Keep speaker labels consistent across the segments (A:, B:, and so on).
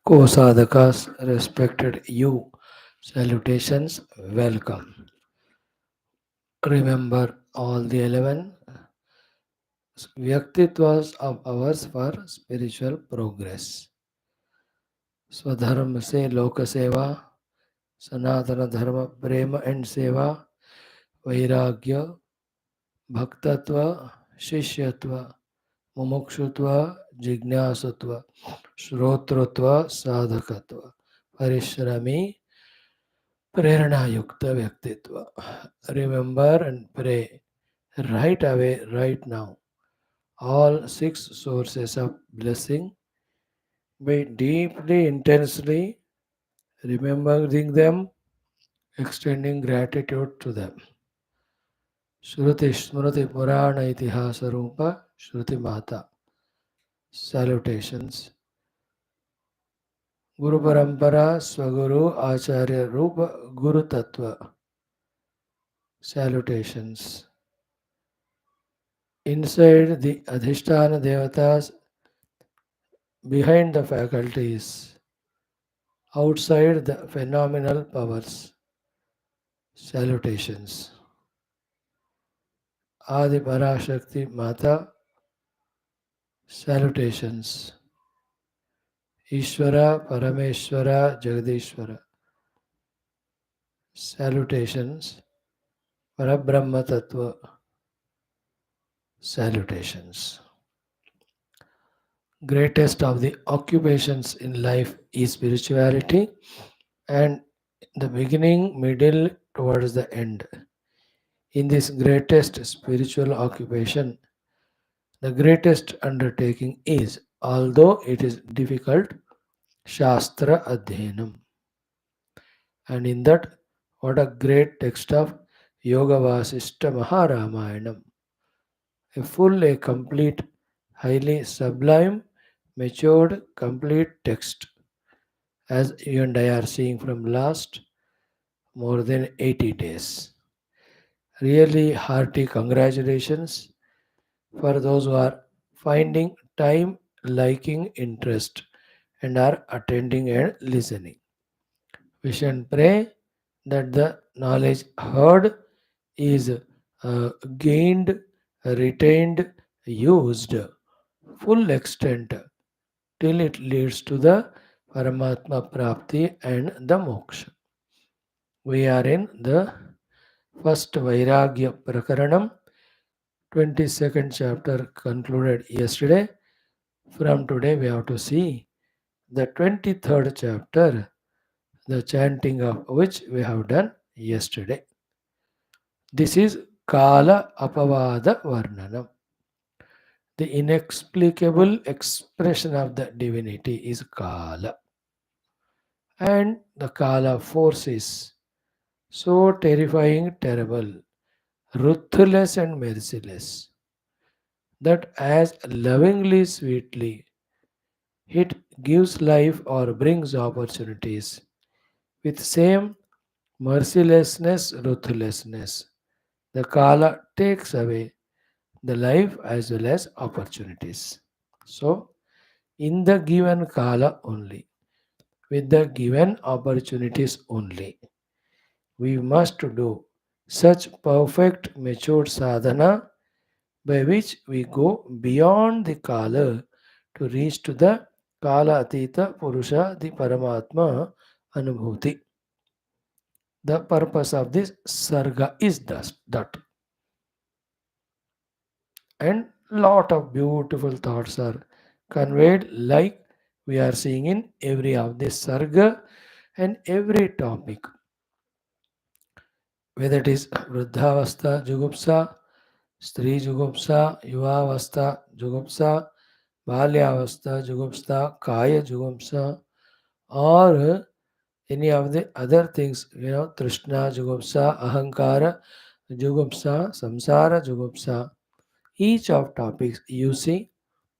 A: Co-sadhakas, respected you. Salutations, welcome. Remember all the 11 Vyaktitwas of ours for spiritual progress. Swadharma se Loka Seva, Sanatana Dharma Prema and Seva, Vairagya, Bhaktatva, Shishyatva, Mumukshutva, Jignasatva, Shrotrutva, Sadhakatva, Parishrami, Prerana Yukta Vyaktitva. Remember and pray right away, right now. All six sources of blessing. Be deeply, intensely remembering them, extending gratitude to them. Shruti Smriti Purana Itihasa Rupa Shruti Mata. Salutations. Guru Parampara Swaguru Acharya Rupa Guru Tattva. Salutations. Inside the Adhisthana Devatas, behind the faculties, outside the phenomenal powers. Salutations. Adi Parashakti Mata. Salutations. Ishvara Parameshwara Jagadishwara. Salutations. Parabrahma Tattva. Salutations. Greatest of the occupations in life is spirituality, and the beginning, middle, towards the end. In this greatest spiritual occupation, the greatest undertaking is, although it is difficult, Shastra Adhyanam. And in that, what a great text of Yoga Vaashishtha Ramayanam. A full, a complete, highly sublime, matured, complete text, as you and I are seeing from last more than 80 days. Really hearty congratulations for those who are finding time, liking, interest, and are attending and listening. Wish and pray that the knowledge heard is gained, retained, used full extent till it leads to the Paramatma Prapti and the Moksha. We are in the first Vairagya Prakaranam, 22nd chapter concluded yesterday. From today, we have to see the 23rd chapter, the chanting of which we have done yesterday. This is Kala Apavada Varnanam. The inexplicable expression of the divinity is Kala. And the Kala force is so terrifying, terrible, ruthless, and merciless that as lovingly, sweetly it gives life or brings opportunities, with same mercilessness, ruthlessness, the Kala takes away the life as well as opportunities. So, in the given Kala only, with the given opportunities only, we must do such perfect matured sadhana by which we go beyond the Kala to reach to the Kala Atita Purusha, the Paramatma Anubhuti. The purpose of this Sarga is thus that. And lot of beautiful thoughts are conveyed like we are seeing in every of this Sarga and every topic. Whether it is Vruddhavastha Jugupsa, Stri Jugupsa, Yuvavastha Jugupsa, Balyavastha Jugupsa, Kaya Jugupsa, or any of the other things, Trishna Jugupsa, Ahankara Jugupsa, Samsara Jugupsa, each of topics, you see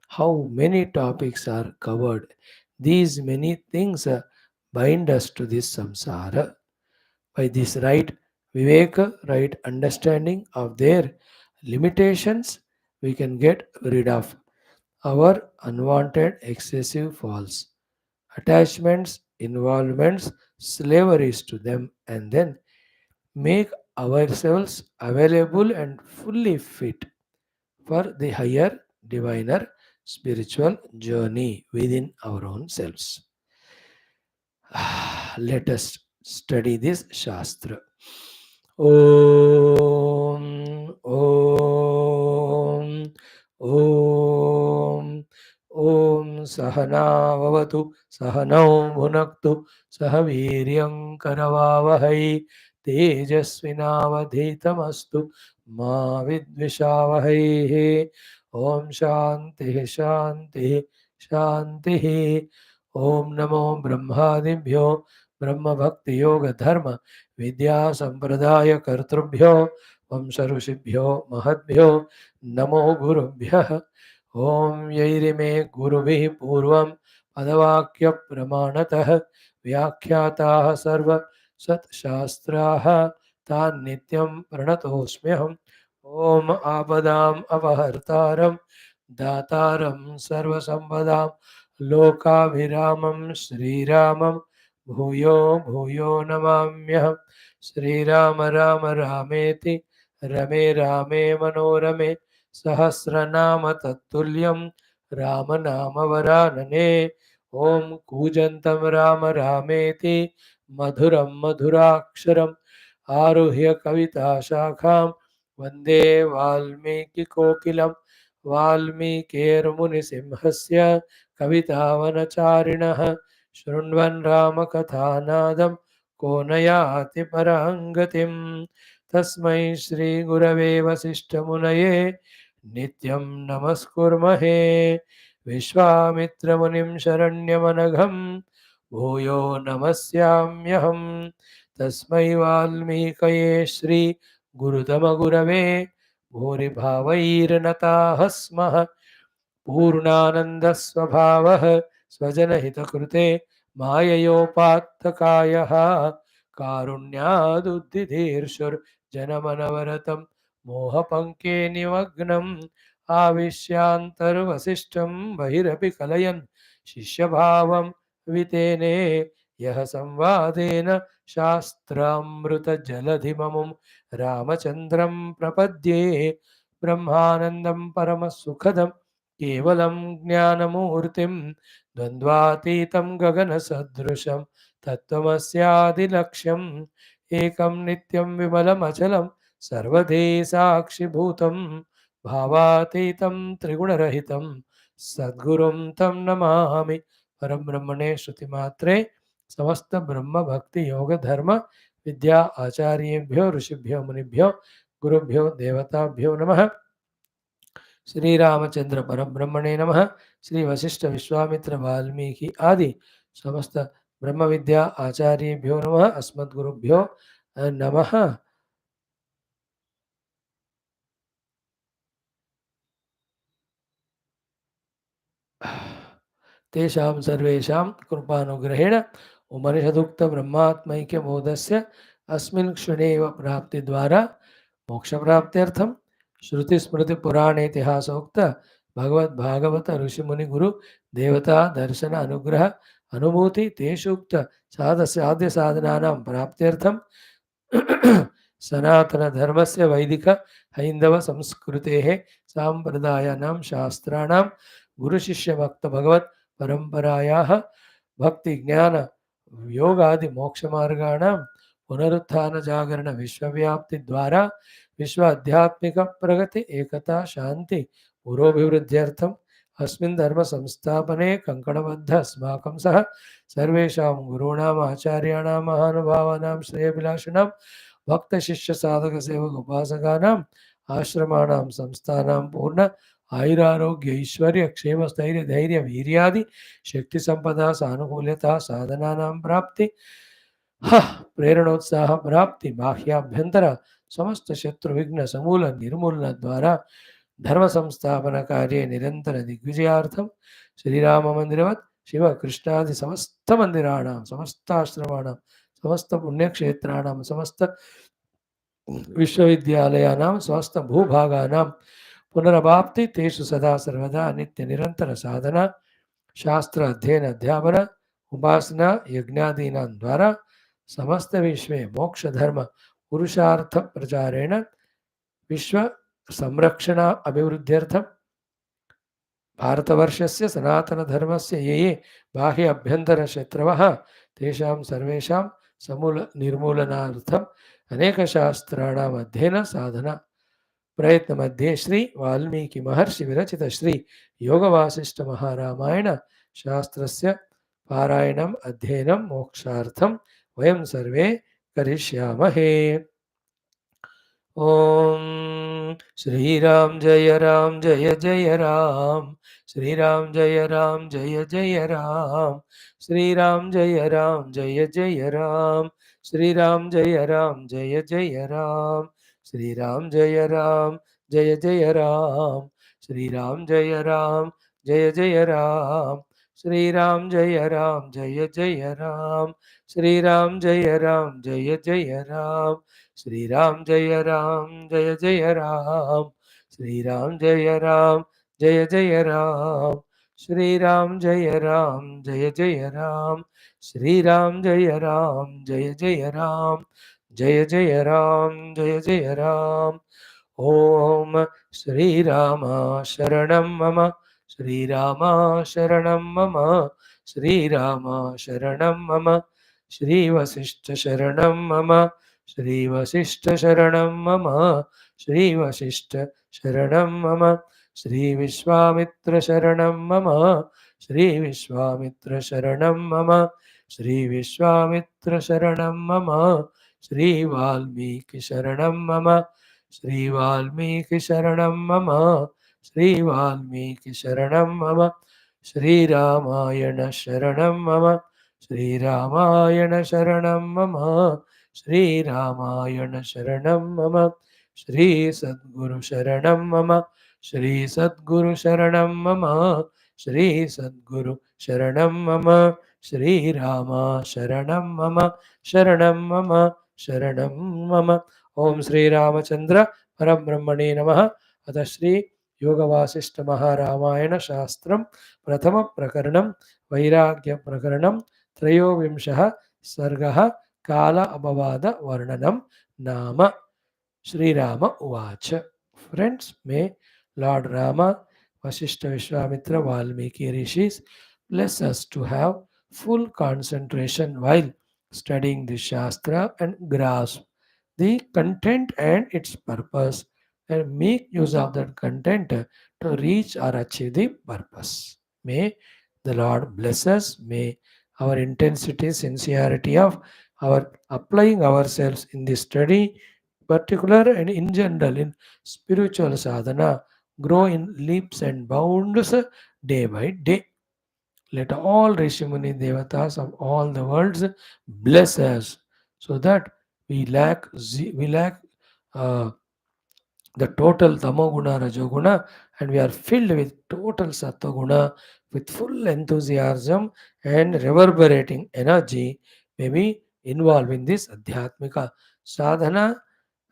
A: how many topics are covered. These many things bind us to this samsara. By this right viveka, right understanding of their limitations, we can get rid of our unwanted excessive faults, attachments, involvements, slaveries to them, and then make ourselves available and fully fit for the higher, diviner, spiritual journey within our own selves. Let us study this Shastra. Om, Om, Om, Om Sahana Vavatu, Sahanau Bhunaktu, Sahaviryam Karavavahai, Tejasvinavadhitamastu, Ma Vidvishavahai. Om Shanti, Shanti, Shanti. ओम नमो ब्रह्मादिभ्यो ब्रह्म भक्ति योग धर्म विद्या संप्रदाय कर्तृभ्यो वंश ऋषिभ्यो महद्भ्यो नमो गुरुभ्यः। ओम यैरिमे गुरुभिः पूर्वं पदवाक्य प्रमाणतः व्याख्याताः सर्व सत्शास्त्राः तान् नित्यं प्रणतोऽस्म्यहम्। ओम आपदाम् अपहर्तारं दातारं सर्वसंपदां लोकाभिरामं श्रीरामं भूयो भूयो नमाम्यहम्। श्रीराम राम रामेति रमे रामे मनोरमे सहस्रनाम तत्तुल्यं राम नाम वरानने। ओम कूजन्तं राम रामेति मधुरं मधुराक्षरम् आरुह्य कविता शाखां वन्दे वाल्मीकि कोकिलं। वाल्मीकिर्मुनिसिंहस्य कवितावनचारिणः शृण्वन् रामकथानादं को न याति परां गतिम्। तस्मै श्रीगुरवे वसिष्ठमुनये नित्यं नमस्कुर्महे। विश्वामित्रमुनिं शरण्यमनघं भूयो नमस्याम्यहम्। तस्मै वाल्मीकये श्रीगुरुतमगुरवे भूरिभावैर्नताः स्मः। पूर्णानन्दस्वभावः स्वजनहितकृते माययोपात्तकायः कारुण्यादुद्धिधीर्षुर्जनमनवरतं मोहपङ्के निमग्नम् आविश्यान्तर्वसिष्ठं बहिरपि कलयन् शिष्यभावं वितेने यः संवादेन शास्त्रामृतजलधिममुं रामचन्द्रं प्रपद्ये। ब्रह्मानन्दं परमसुखदं केवलं ज्ञानमूर्तिं द्वन्द्वातीतं गगनसदृशं तत्त्वमस्यादिलक्ष्यम् एकं नित्यं विमलमचलं सर्वधी साक्षिभूतं भावातीतं त्रिगुणरहितं सद्गुरुं तं नमामि। परब्रह्मणे श्रुतिमात्रे समस्त ब्रह्म भक्ति योग धर्म विद्या आचार्येभ्यो ऋषिभ्यो मुनिभ्यो गुरुभ्यो देवताभ्यो नमः। श्री रामचंद्र परब्रह्मणे नमः। श्री वशिष्ठ विश्वामित्र वाल्मीकि आदि समस्त ब्रह्म विद्या आचार्येभ्यो नमः। अस्मद्गुरुभ्यो नमः। तेषां सर्वेषां कृपानुग्रहेण उपनिषदुक्तब्रह्मात्मैक्यबोधस्य अस्मिन् क्षणे एव प्राप्तिद्वारा मोक्षप्राप्त्यर्थं श्रुतिस्मृतिपुराणेतिहासोक्त भगवद्भागवत ऋषिमुनिगुरु देवता दर्शन अनुग्रह अनुभूति तेषुक्त साध्य साधनानां प्राप्त्यर्थं सनातनधर्मस्य वैदिक हैन्दव संस्कृतेः साम्प्रदायानां शास्त्राणां गुरुशिष्यभक्त भगवत् परम्परायाः भक्ति ज्ञान योगादि मोक्षमार्गाणां पुनरुत्थान जागरण विश्वव्याप्ति द्वारा विश्व आध्यात्मिक प्रगति एकता शांति पुरोभिवृद्ध्यर्थम् अस्मिन् धर्म संस्थापने कंकणबद्ध अस्माकं सह सर्वेषां गुरूणाम् आचार्याणां महानुभावानां श्रेयभिलाषिणां भक्त शिष्य साधक सेवक उपासकानाम् आश्रमाणां संस्थानां पूर्ण आयुरारोग्य ऐश्वर्य क्षेम स्थैर्य धैर्य वीर्यादि शक्ति संपदा सानुकूल्यता साधनानां प्राप्ति प्रेरणोत्साह प्राप्ति बाह्याभ्यंतर समस्त शत्रु विघ्न समूल निर्मूलन द्वारा धर्म संस्थापन कार्य निरंतर दिग्विजयार्थम श्रीराम मंदिरवत् शिव कृष्णादि समस्त मंदिराणां समस्ताश्रमाणां समस्त पुण्यक्षेत्राणां समस्त विश्वविद्यालयानां समस्त भूभागानां पुनरवाप्ति तेषु सदा सर्वदा नित्य निरंतर साधना शास्त्र अध्ययन अध्यापन उपासना यज्ञादीनां द्वारा समस्त विश्वे मोक्ष धर्म पुरुषार्थ प्रचारेण विश्व संरक्षण अभिवृद्ध्यर्थं भारतवर्षस्य सनातनधर्मस्य ये ये बाह्य अभ्यन्तरशत्रवः तेषां सर्वेषां समूल निर्मूलनार्थम् अनेकशास्त्राणाम् अध्ययन साधना प्रयत्न मध्ये श्री वाल्मीकि महर्षि विरचित श्री योग वासिष्ठ महारामायण शास्त्रस्य पारायणम् अध्ययनं मोक्षार्थं वयं सर्वे करिष्यामहे। ओम श्री राम जय राम जय जय राम श्री राम जय राम जय जय राम श्री राम जय राम जय जय राम श्री राम जय राम जय जय राम श्री राम जय राम जय जय राम श्री राम जय राम जय जय राम श्री राम जय राम जय जय राम श्री राम जय राम जय जय राम श्री राम जय राम जय जय राम श्री राम जय राम जय जय राम श्री राम जय राम जय जय राम श्री राम जय राम जय जय राम जय जय राम जय जय राम। ओम श्री राम शरणं मम श्री राम शरणं मम श्री राम शरणं मम श्री वशिष्ठ शरणं मम श्री वशिष्ठ शरणं मम श्री वशिष्ठ शरणं मम श्री विश्वामित्र शरणं मम श्री विश्वामित्र शरणं मम श्री विश्वामित्र शरणं मम श्री वाल्मीकि शरणं मम श्री वाल्मीकि शरणं मम श्री वाल्मीकि शरणं मम श्री रामायण शरणं मम श्री रामायण शरणं मम श्री रामायण शरणं मम श्री सद्गुरु शरणं मम श्री सद्गुरु शरणं मम श्री सद्गुरु शरणं मम श्री रामा शरणं मम शरणं मम शरणं मम। ओम श्री रामचंद्र परब्रह्मणे नमः। अथ श्री योग वासिष्ठ महारामायण शास्त्रम प्रथम प्रकरणम वैराग्य प्रकरणम त्रयोविंशः सर्गः काल अपवाद वर्णनम नाम। Sri Rama Uvacha. Friends, may Lord Rama, Vaashishtha Vishwamitra, Valmiki rishis bless us to have full concentration while studying the Shastra and grasp the content and its purpose and make use of that content to reach or achieve the purpose. May the Lord bless us. May our intensity, sincerity of our applying ourselves in the study particular and in general in spiritual sadhana grow in leaps and bounds day by day. Let all Rishimuni Devatas of all the worlds bless us so that we lack uh, the total tamoguna rajoguna and we are filled with total sattva with full enthusiasm and reverberating energy may be involved in this adhyatmika sadhana,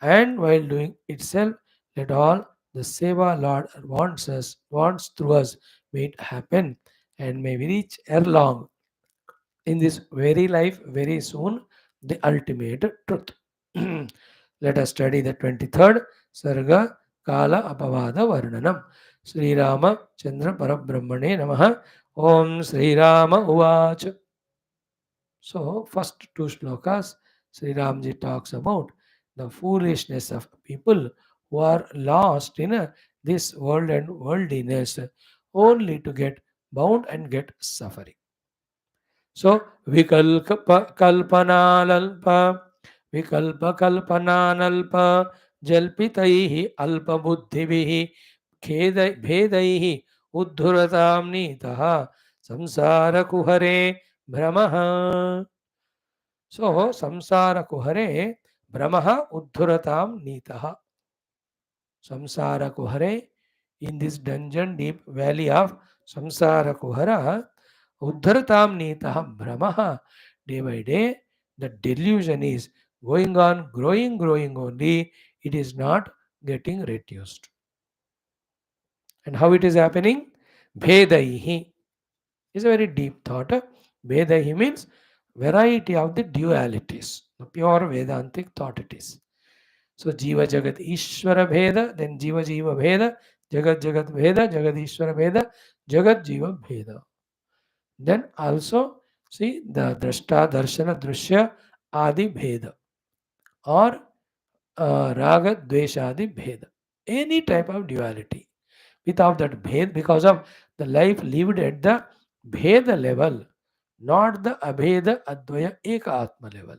A: and while doing itself let all the seva Lord wants through us may it happen and may we reach ere long in this very life very soon the ultimate truth. Let us study the 23rd Sarga Kala Apavada Varnanam. Sri Rama Chandra Parabrahmane Namaha. Om Sri Rama Uvach. So, first two shlokas, Sri Ramji talks about the foolishness of people who are lost in this world and worldliness only to get bound and get suffering. So, विकल्प कल्पनानल्प जल्पितैः अल्पबुद्धिभिः भेदैः उद्धुरतां नीतः संसारकुहरे भ्रमः. So, samsara brahmaha uddhuratam nitaha. Samsara kuhare, in this dungeon deep valley of samsara kuhara, uddharatam nitaha brahmaha. Day by day, the delusion is going on, growing only. It is not getting reduced. And how it is happening? Bhedaihi is a very deep thought. Bhedaihi means variety of the dualities. The pure Vedantic thought it is. So Jiva Jagat Ishvara Bheda, then Jiva Jiva Bheda, Jagat Jagat Bheda, Jagat Ishvara Bheda, Jagat Jiva Bheda. Then also see the Drashta Darshana Drushya Adi Bheda or Raga Dveshadi Bheda. Any type of duality. Without that Bhed, because of the life lived at the Bheda level, not the Abheda Advaya Eka Atma level.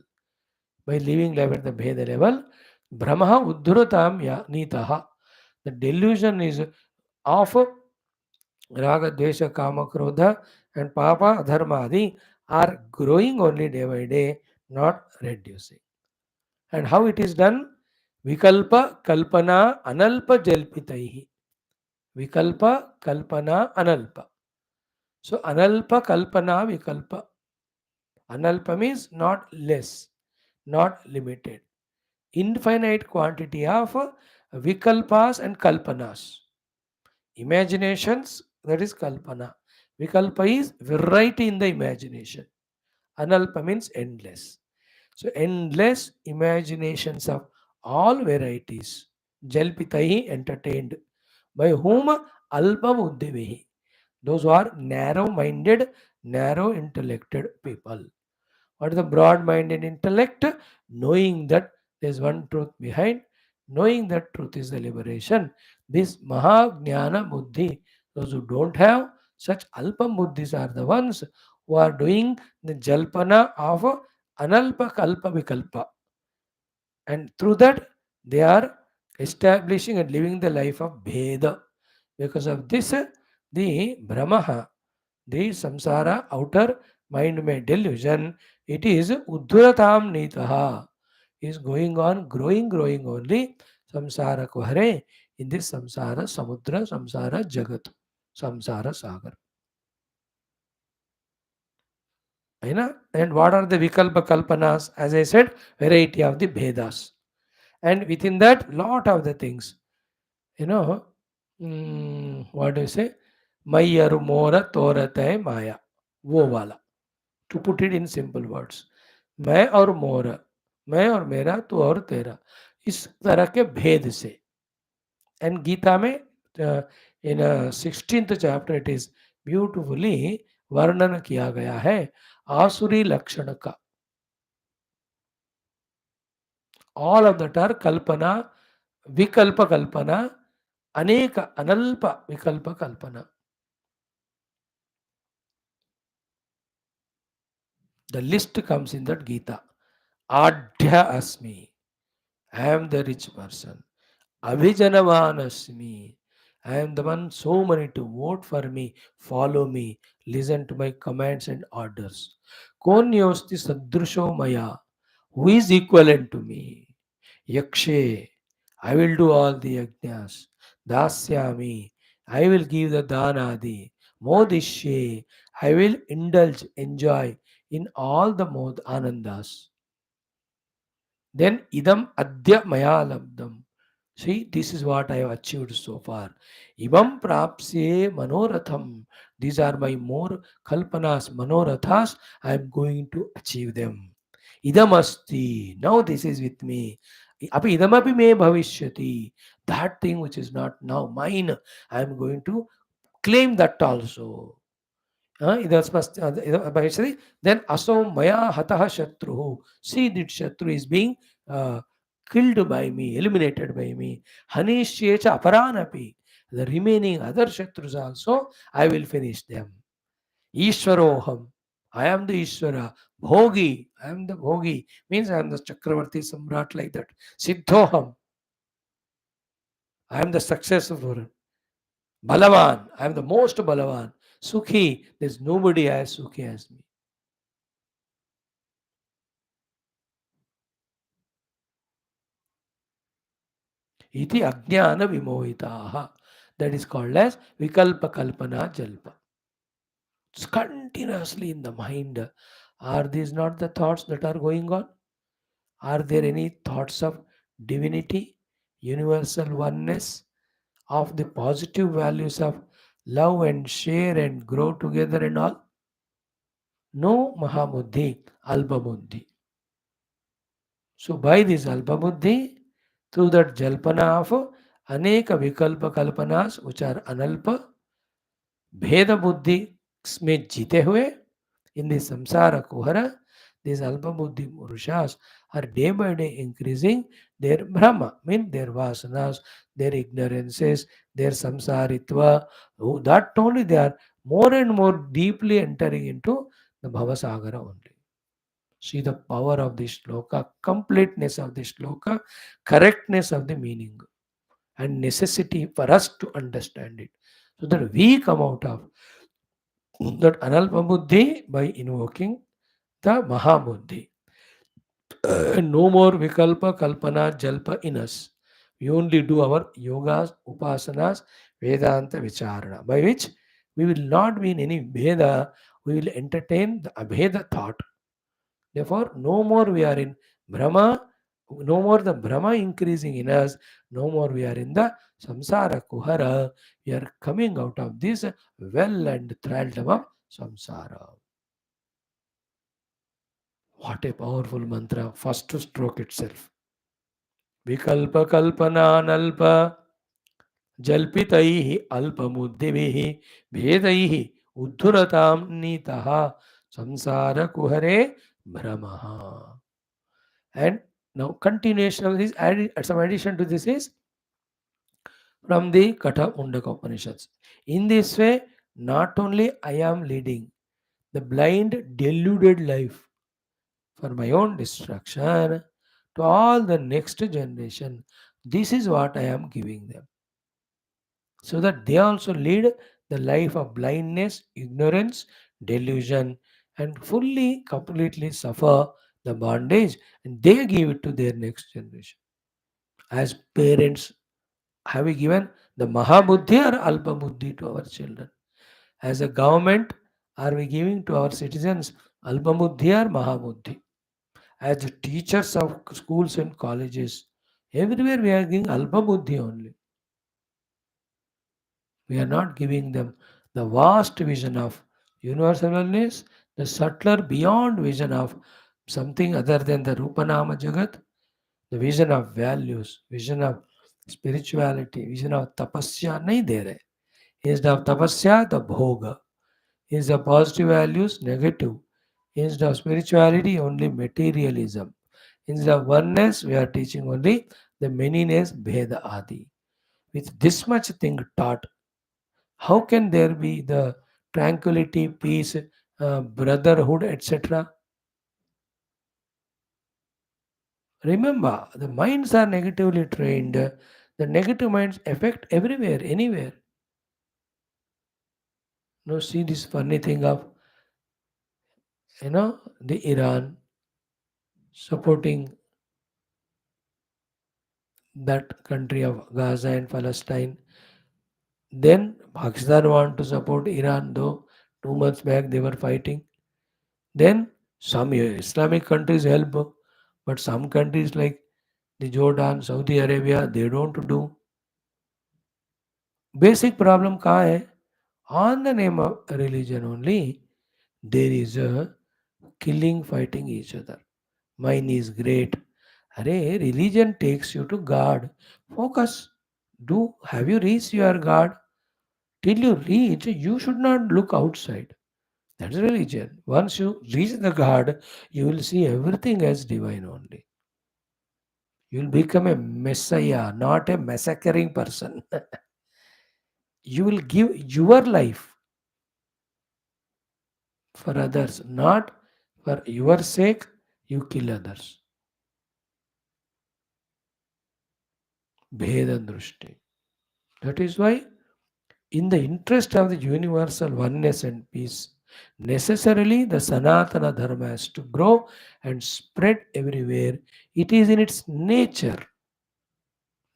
A: By living life at the Bheda level, Brahma Uddhuratam ya Nitaha. The delusion is of Raga, Dvesha, Kama, Krodha and Papa, Dharma Adi are growing only day by day, not reducing. And how it is done? Vikalpa, Kalpana, Analpa, Jalpitaihi. Vikalpa, Kalpana, Analpa. So, Analpa, Kalpana, Vikalpa. Analpa means not less, not limited. Infinite quantity of Vikalpas and Kalpanas. Imaginations, that is Kalpana. Vikalpa is variety in the imagination. Analpa means endless. So endless imaginations of all varieties. Jalpitai entertained. By whom? Alpa buddhivihi. Those who are narrow-minded, narrow-intellected people. What is the broad-minded intellect? Knowing that there is one truth behind, knowing that truth is the liberation. This Maha Jnana Buddhi, those who don't have such Alpam Buddhis are the ones who are doing the Jalpana of Analpa Kalpa Vikalpa. And through that, they are establishing and living the life of Bheda. Because of this, the Brahma, the samsara, outer mind made delusion, it is Uddhuratam Nitaha, is going on, growing only. Samsara ko hare, in this samsara samudra, samsara jagat, samsara sagar. And what are the Vikalpa Kalpanas? As I said, variety of the Vedas. And within that, lot of the things. You know, what do you say? Mayaru Mora Torate Maya. वो वाला. To put it in simple words. मैं और मोरा, मैं और मेरा, तू और तेरा. इस तरह के भेद से. And Gita में in 16th chapter it is beautifully वर्णन किया गया है आसुरी लक्षण का. All of that are kalpana, vikalpa kalpana, aneka analpa vikalpa kalpana. The list comes in that Gita. Adhya asmi. I am the rich person. Abhijanavan asmi. I am the one so many to vote for me, follow me, listen to my commands and orders. Konyosti sadrusho maya. Who is equivalent to me? Yakshe. I will do all the yajnas. Dasyami. I will give the danadi. Modishye. I will indulge, enjoy in all the mod anandas. Then idam adya maya labdam. See, this is what I have achieved so far. Imam prapsye manoratham. These are my more kalpanas, manorathas. I am going to achieve them. Idam asti. Now this is with me. Api idamapi me bhavishyati. That thing which is not now mine, I am going to claim that also. Then aso maya hataha shatruhu. See that shatru is being uh, killed by me, eliminated by me. Hanishyecha aparanapi. The remaining other shatrus also, I will finish them. Ishwaroham. I am the Ishwara. Bhogi. I am the Bhogi. Means I am the Chakravarti Samrat like that. Siddhoham. I am the successful. Balavan. I am the most Balavan. Sukhi. There is nobody as Sukhi as me. Iti ajnana vimohitaha. That is called as vikalpa kalpana jalpa. It's continuously in the mind. Are these not the thoughts that are going on? Are there any thoughts of divinity, universal oneness, of the positive values of love and share and grow together and all. No Mahabuddhi, Alpabuddhi. So by this Alpabuddhi, through that Jalpana of Aneka Vikalpa Kalpanas, which are Analpa, Bheda Buddhi में जीते हुए, in the samsara kuhara, these alpa buddhi purushas are day by day increasing their brahma, mean their vasanas, their ignorances, their samsaritva. That only they are more and more deeply entering into the bhavasagara only. See the power of this shloka, completeness of this shloka, correctness of the meaning, and necessity for us to understand it, so that we come out of that analpa buddhi by invoking the Mahabuddhi. No more Vikalpa, Kalpana, Jalpa in us. We only do our yogas, upasanas, Vedanta, Vicharana, by which we will not be in any Veda, we will entertain the Abheda thought. Therefore, no more we are in Brahma, no more the Brahma increasing in us, no more we are in the Samsara Kuhara, we are coming out of this well and thraldom of Samsara. What a powerful mantra, first stroke itself. Vikalpa kalpananalpa jalpitaihi alpamuddhivihi bhedaihi uddhuratam nitaha samsara kuhare brahmaha. And now continuation of this, some addition to this is from the Katha Mundaka Upanishads. In this way, not only I am leading the blind deluded life for my own destruction to all the next generation. This is what I am giving them, so that they also lead the life of blindness, ignorance, delusion, and fully, completely suffer the bondage, and they give it to their next generation. As parents, have we given the Mahabuddhi or Alpa Buddhi to our children? As a government, are we giving to our citizens Alpa Buddhi or Mahabuddhi? As teachers of schools and colleges, everywhere we are giving Alpa Buddhi only. We are not giving them the vast vision of universal wellness, the subtler beyond vision of something other than the Rupanama Jagat, the vision of values, vision of spirituality, vision of tapasya, nahi de rahe. Instead of tapasya, the bhoga. Instead of positive values, negative. Instead of spirituality, only materialism. Instead of oneness, we are teaching only the manyness, Bheda Adi. With this much thing taught, how can there be the tranquility, peace, brotherhood, etc.? Remember, the minds are negatively trained. The negative minds affect everywhere, anywhere. Now, see this funny thing of, the Iran supporting that country of Gaza and Palestine. Then Pakistan want to support Iran, though 2 months back they were fighting. Then some Islamic countries help, but some countries like the Jordan, Saudi Arabia, they don't do. Basic problem kahan hai? On the name of religion only, there is a killing, fighting each other. Mine is great. Arey, religion takes you to God. Focus. Have you reached your God? Till you reach, you should not look outside. That's religion. Once you reach the God, you will see everything as divine only. You will become a messiah, not a massacring person. You will give your life for others, not for your sake, you kill others. Bheda Drushti. That is why, in the interest of the universal oneness and peace, necessarily the Sanatana Dharma has to grow and spread everywhere. It is in its nature.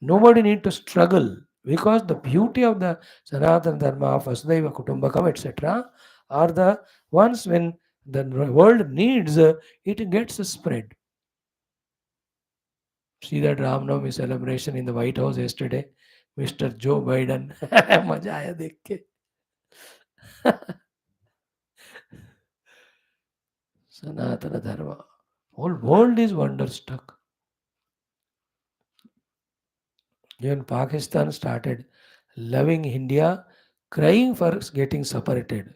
A: Nobody need to struggle, because the beauty of the Sanatana Dharma of Vasudhaiva Kutumbakam, etc., are the ones when the world needs, it gets spread. See that Ramanavami celebration in the White House yesterday. Mister जो Biden मजा आया देख के Sanatana Dharma. Whole world is wonderstruck. Even Pakistan started loving India, crying for getting separated,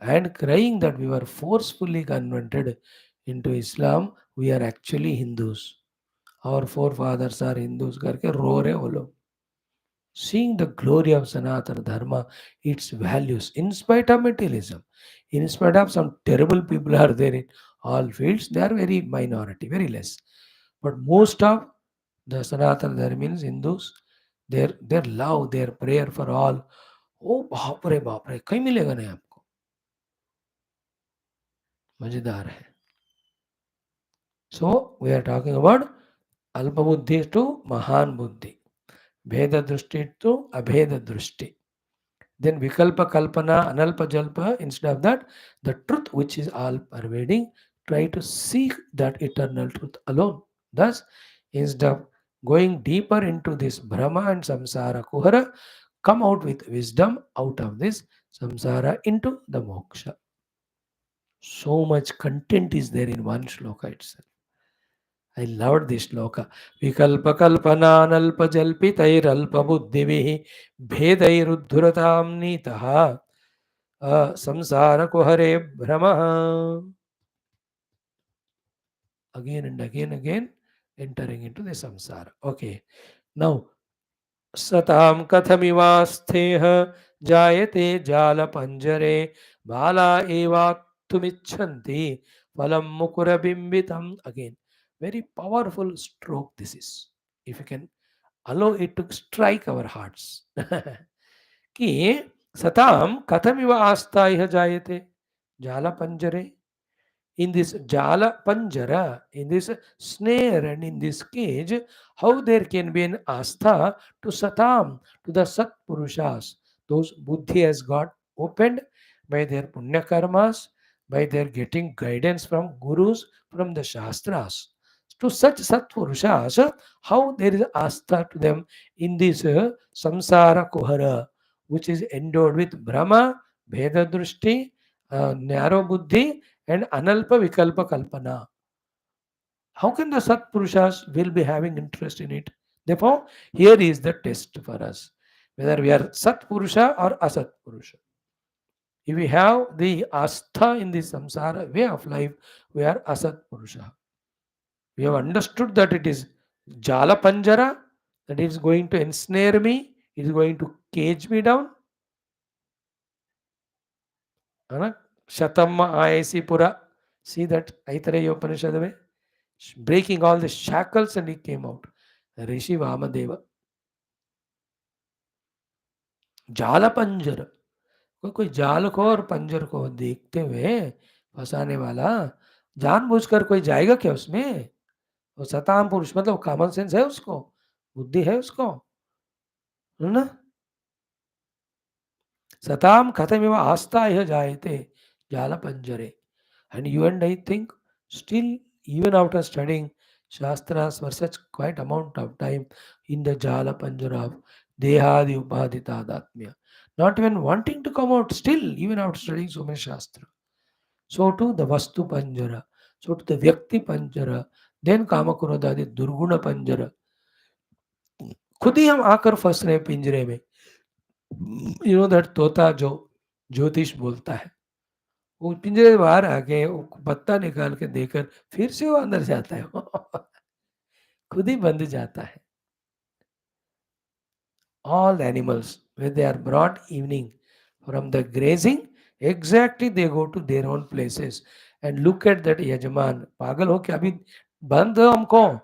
A: and crying that we were forcefully converted into Islam. We are actually Hindus. Our forefathers are Hindus. करके रो रहे वो लोग. Seeing the glory of Sanatana Dharma, its values, in spite of materialism, in spite of some terrible people are there in all fields, they are very minority, very less. But most of the Sanatana Dharma means Hindus, their love, their prayer for all, ओ बाप रे कहीं मिलेगा नहीं आपको. मजेदार है. So we are talking about अल्प बुद्धि to महान बुद्धि, भेद दृष्टि to अभेद दृष्टि. Then Vikalpa Kalpana, Analpa Jalpa, instead of that, the truth which is all pervading, try to seek that eternal truth alone. Thus, instead of going deeper into this Brahma and Samsara Kuhara, come out with wisdom out of this Samsara into the Moksha. So much content is there in one shloka itself. I loved this shloka. Vikalpa kalpananalpa jalpitairalpa buddhivihi bhedairuddhuratam nitaha samsara kuhare brahma. Again and again, entering into the samsara. Okay. Now, सताम कथमिवास्थेह जायते जाल पंजरे बाला एवात्तुमिच्छन्ति फलं मुकुरबिम्बितम. Again, very powerful stroke this is. If you can allow it to strike our hearts. कि सताम कथमिव आस्था जायते जाल पंजरे. In this jala panjara, in this snare and in this cage, how there can be an astha to satam, to the sat purushas, those buddhi has got opened by their punya karmas, by their getting guidance from gurus, from the shastras. To such sat purushas, how there is astha to them in this samsara kuhara, which is endowed with brahma, bheda drushti, narrow buddhi, and analpa vikalpa kalpana. How can the sat purushas will be having interest in it? Therefore, here is the test for us, whether we are sat purusha or asat purusha. If we have the astha in the samsara way of life, we are asat purusha. We have understood that it is jala panjara, that it is going to ensnare me, it is going to cage me down. Shatamma ayasi pura. See that Aitareya Upanishad way? Breaking all the shackles and he came out. Rishi Vamadeva. जाला पंजर. कोई जाल को और पंजर को देखते हुए फंसाने वाला जानबूझकर कोई जाएगा क्या उसमें? वो सताम पुरुष मतलब कॉमन सेंस है उसको, बुद्धि है उसको, है ना? सताम कथमिव आस्था यह जायते जाला पंजरे. And you and I think still, even after studying Shastras for such quite amount of time in the Jala Panjara of Dehadi Upadhita Datmya, not even wanting to come out still, even after studying so many Shastra. So to the Vastu Panjara, so to the Vyakti Panjara, then Kamakurodadi Durguna Panjara. खुद ही हम आकर फंस रहे हैं पिंजरे में. You know that तोता जो ज्योतिष बोलता है, वो पिंजरे से बाहर आके वो पत्ता निकाल के देकर फिर से वो अंदर जाता है. खुद ही बंद जाता है. All the animals, when they are brought evening from the grazing, exactly they go to their own places and look at that यजमान. पागल हो क्या, अभी बंद हो हमको,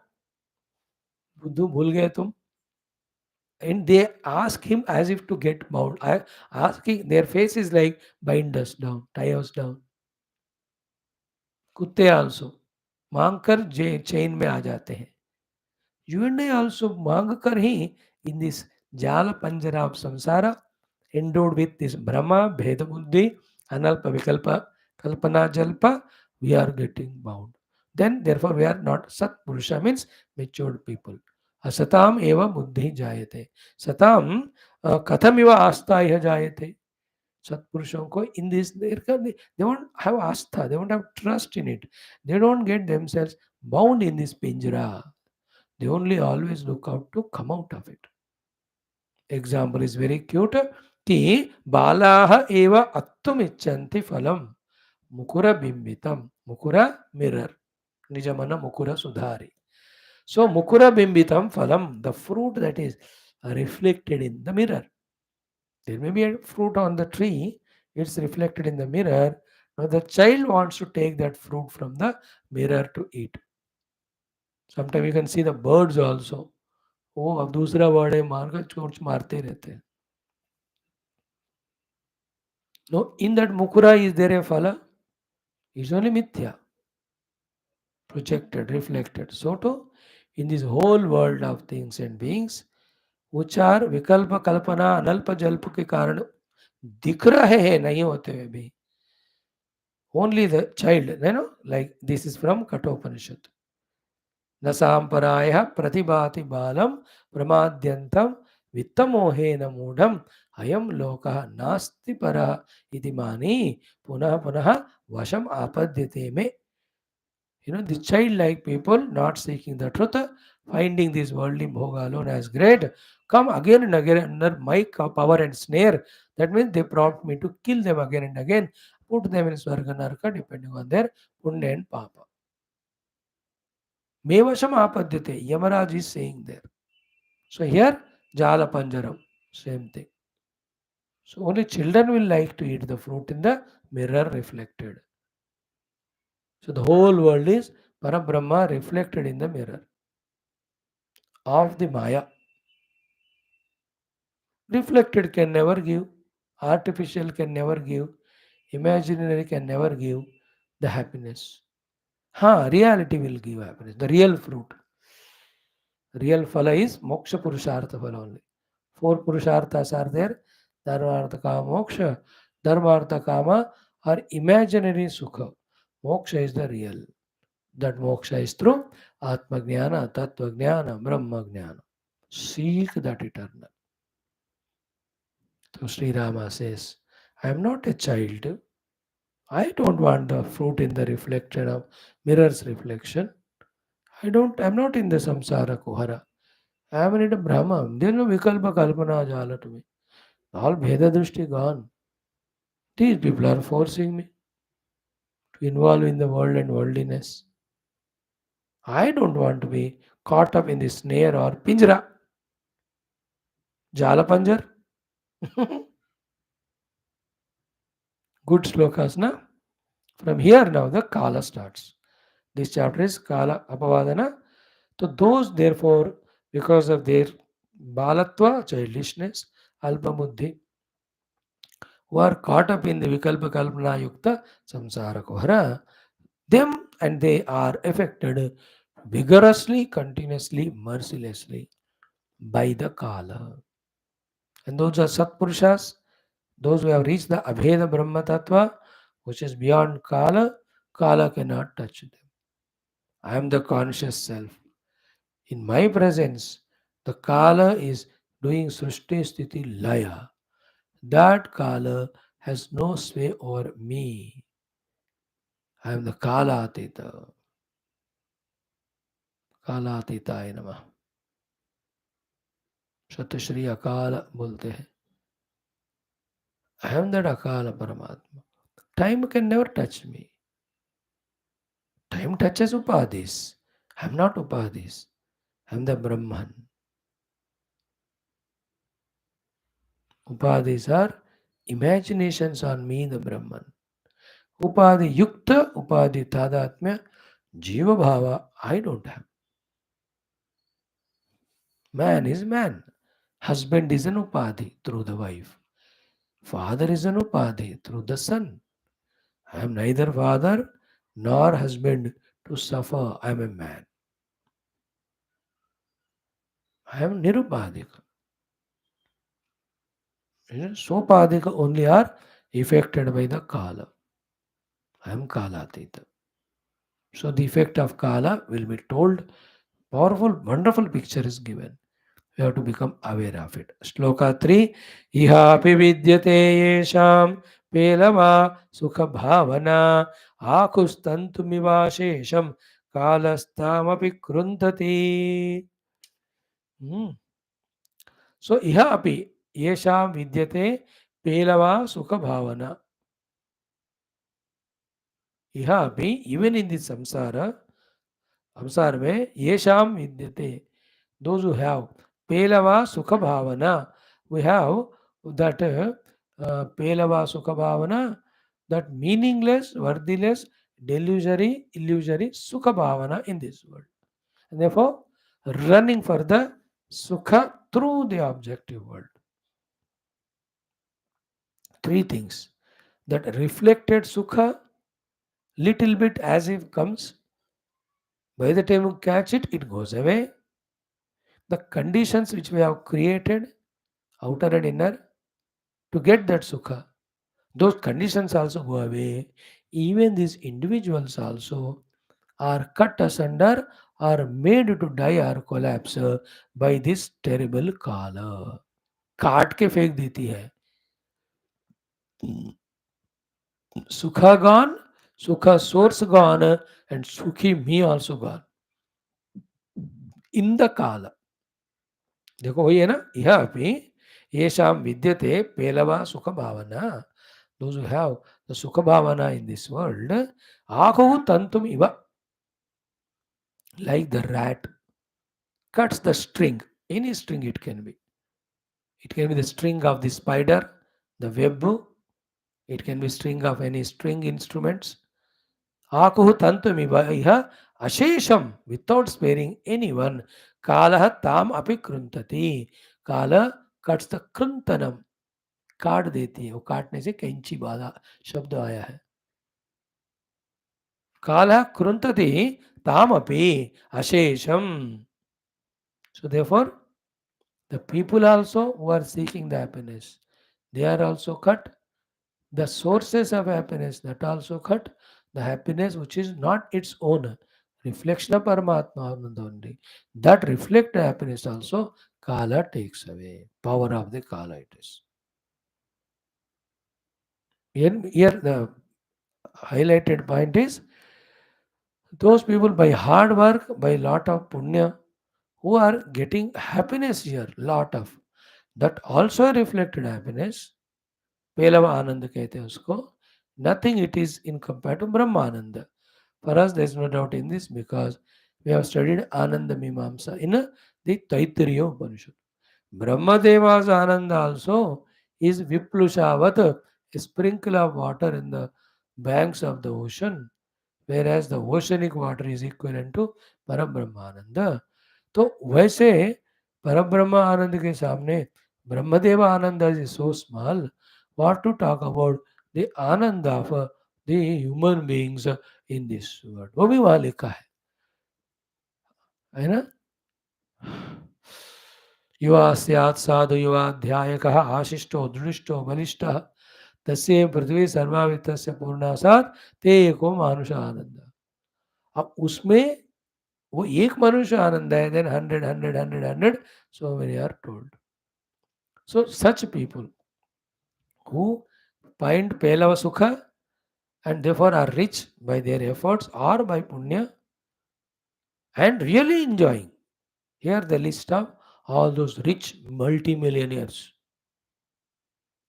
A: बुद्धू भूल गए तुम. And they ask him as if to get bound. Asking, their face is like, bind us down, tie us down. कुत्ते आल्सो मांग कर चेन में आ जाते हैं. You and I also मांग कर ही in this jala panjara of samsara, endowed with this brahma, bheda buddhi, analpa vikalpa, kalpana jalpa, we are getting bound. Then therefore we are not sat purusha, means matured people. असताम एव बुद्धि जायते. सताम कथमिव आस्था यह जायते. Satpurushon ko in this they don't have astha, they don't have trust in it. They don't get themselves bound in this pinjara. They only always look out to come out of it. Example is very cute. Ki balaha eva attum icchanti phalam mukura bimbitam. Mukura mirror. Nijamana mukura sudhari. So mukura bimbitam phalam, the fruit that is reflected in the mirror. There may be a fruit on the tree, it's reflected in the mirror. Now the child wants to take that fruit from the mirror to eat. Sometimes you can see the birds also. वो अब दूसरा word है मार कर चोंच मारते रहते हैं. No, in that mukura is there a phala? It's only mithya, projected, reflected. So too, in this whole world of things and beings, which are विकल्प कल्पना अनल्प जल्प के कारण दिख रहे हैं नहीं होते हुए भी, only the child, like this is from Kathopanishad. न सांपरायः प्रतिभाति बालम प्रमाद्यंतम वित्तमोहेन मूढ़म अयम लोकः नास्ति परः इति मानी पुनः पुनः वशम आपद्यते में. The childlike people not seeking the truth, finding this worldly bhoga alone as great, come again and again under my power and snare. That means they prompt me to kill them again and again, put them in Swarga Naraka depending on their punya and papa. Mevasham apadyate, Yamaraj is saying there. So here, Jala Panjaram, same thing. So only children will like to eat the fruit in the mirror reflected. So the whole world is Parabrahma reflected in the mirror of the Maya. Reflected can never give, artificial can never give, imaginary can never give the happiness. Reality will give happiness, the real fruit. Real phala is moksha purushartha phala only. Four purusharthas are there: dharmartha kama moksha, dharmartha kama are imaginary sukha. Moksha is the real. That moksha is through atma jnana, tattva jnana, brahma jnana. Seek that eternal. So Sri Rama says, I am not a child. I don't want the fruit in the reflection of mirror's reflection. I'm not in the samsara kuhara. I am in a Brahma. There is no vikalpa kalpana jala to me. All Bheda Drishti gone. These people are forcing me to involve in the world and worldliness. I don't want to be caught up in the snare or pinjra. Jala panjar. Good slokas, na? From here now the Kala starts. This chapter is Kala Apavadana. So those therefore, because of their balatva, childishness, alpabuddhi, who are caught up in the vikalpa kalpana yukta samsara kohara, them and they are affected vigorously, continuously, mercilessly by the Kala. And those are Satpurushas, those who have reached the Abheda Brahma Tattva, which is beyond Kala. Kala cannot touch them. I am the conscious self. In my presence, the Kala is doing Srishti Sthiti Laya. That Kala has no sway over me. I am the Kala Atita. Kala Atitaya Namah. Shatashri Akala bolte hai. I am that Akala Paramatma. Time can never touch me. Time touches Upadhis. I am not Upadhis. I am the Brahman. Upadhis are imaginations on me, the Brahman. Upadhi Yukta, Upadhi Tadatmya, Jiva Bhava, I don't have. Man is man. Husband is an Upadhi through the wife. Father is an Upadhi through the son. I am neither father nor husband to suffer. I am a man. I am Nirupadhika. Sopadhika only are affected by the Kala. I am Kalatita. So the effect of Kala will be told Powerful, wonderful picture is given. We have to become aware of it. Shloka 3. Iha api vidyate yesham pelava sukha bhavana akustantumivashesham kalastamapi kruntati. Hmm. So iha api yesham vidyate pelava sukha bhavana. Iha api, even in this samsara में येषाम विद्यते, those who have pelava sukha bhavana, we have that pelava sukha bhavana, that meaningless, worthless, delusory, illusory sukha bhavana in this world. And therefore, running for the sukha through the objective world. Three things. That reflected sukha, little bit as if comes. By the time you catch it, it goes away. The conditions which we have created, outer and inner, to get that sukha, those conditions also go away. Even these individuals also are cut asunder, are made to die or collapse by this terrible kala. काट के फेंक देती है. Sukha gone, sukha source gone, and sukhi me also gone. In the kala. देखो वही है ना, यह अपनी येषाम विद्यते पेलवा सुख भावना. Those who have the sukha bhavana in this world, ahu tantum iva, like the rat cuts the string, any string it can be. It can be the string of the spider, the web, it can be string of any string instruments. Akuhu tantum iva iha ashesham, without sparing anyone. Kalah tam api kruntati. Kala cuts the kruntanam, काट देती है. वो काटने से कैंची बाधा शब्द आया है. कालः कृन्तति तामपि अशेषम. So therefore, the people also who are seeking the happiness, they are also cut. The sources of happiness, that also cut. The happiness which is not its own, reflection of Paramatma Ananda only. That reflect the happiness also, Kala takes away. Power of the Kala it is. Here the highlighted point is, those people by hard work, by lot of punya, who are getting happiness here, lot of, that also reflected happiness. Pelava Ananda कहते हैं उसको. Nothing it is in compared to Brahmananda. For us, there is no doubt in this because we have studied Ananda Mimamsa in the Taittiriya Upanishad. Brahmadeva's Ananda also is Viplushavat, a sprinkle of water in the banks of the ocean, whereas the oceanic water is equivalent to Parabrahmananda. तो वैसे परब्रह्म आनंद के सामने Brahmadev anand is so small. What to talk about the anand of the human beings in this world. वो भी वहां लिखा है ना. युवा स्यात् साधु युवाध्यायकः आशिष्टो दृष्टो बलिष्ठः तस्य पृथ्वी सर्वावित्तस्य पूर्णासात् ते एको मानुष आनंद. अब उसमें वो एक मनुष्य आनंद है, then 100 so many are told. So such people who find Pelava Sukha and therefore are rich by their efforts or by punya and really enjoying. Here the list of all those rich multimillionaires,